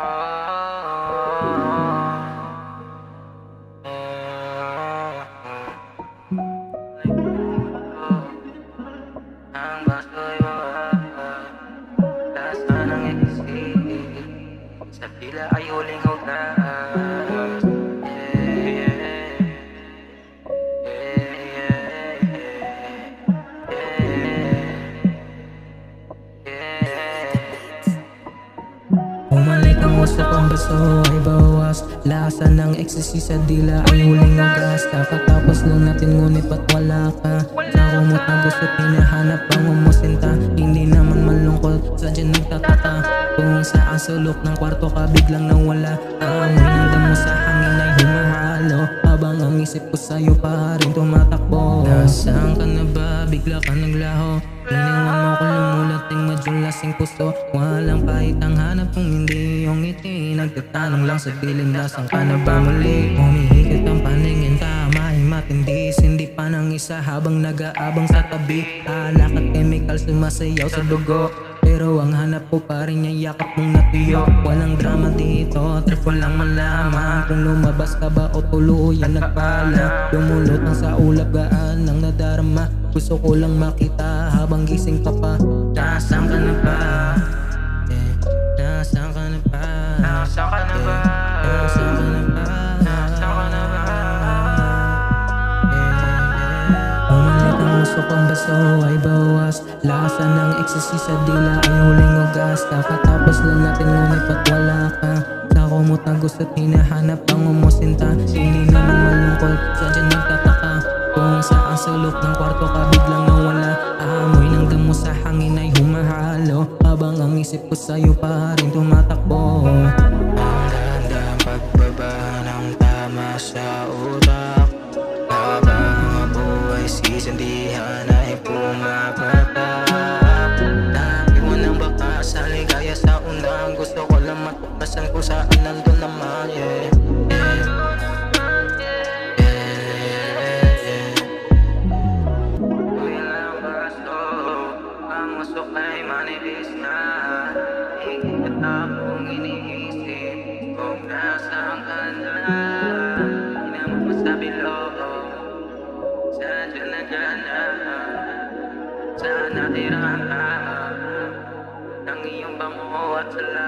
Ang baso'y lasa ng ecstasy, sa tila ay huling hugas. Bumalik ang usok, ang baso ay bawas. Lasa ng ecstasy sa dila ay huling hugas. Kakatapos lang natin ngunit ba't wala ka? Sa kumot na gusto pinahanap ang umusinta. Hindi naman malungkot, sadya nagtataka. Kung saan sulok ng kwarto ka biglang nawala. Amoy ng damo sa hangin ay humahalo, habang ang isip ko sa'yo pa rin tumatakbo. Nasaan ka na ba? Bigla ka naglaho. Iniwan mo ko lumulating madulasing puso. Walang pahit ang hanap kung hindi yung ngiti. Nagtatanong lang sa piling, nasaan ka na ba muli? Humihigit ang paningin, tamahin matindi. Hindi pa ng isa habang nag-aabang sa tabi. Alak at chemical sumasayaw sa dugo, pero ang hanap ko pa rin yung yakap mong natuyo. Walang drama dito, trip ko lang malaman kung lumabas ka ba o tuluyan nagpala. Lumulutang sa ulap, gaan ang nadarama. Gusto ko lang makita habang gising ka pa. Nasaan ka na ba? Nasaan ka na ba? Nasaan ka na ba? Nasaan ka na ba? Nasaan ka na ba? Bumalik ang usok, ang baso ay bawas. Lasa ng ecstasy sa dila ay huling hugas. Kakatapos lang natin ngunit ba't wala ka? Sa kumot na gusto hinahanap ang umusinta. Hindi naman malungkot, sadya nagtataka. Kung saan sulok ng kwarto ka biglang nawala. Amoy ng damo sa hangin ay humahalo, habang ang isip ko sa'yo pa rin tumatakbo. Ang dahan-dahang pagbaba ng tama sa utak, habang ang buhay sisindihan ay pumapatak. Naiwan ng baka sa ligaya sa unang, gusto ko lang matuklasan kung saan nandun naman. Ang usok ay manipis na, higit akong iniisip kung nasaan ka na. Di naman masabi loob, sadya nagana. Sana tirahan ka ng iyong bango at sala.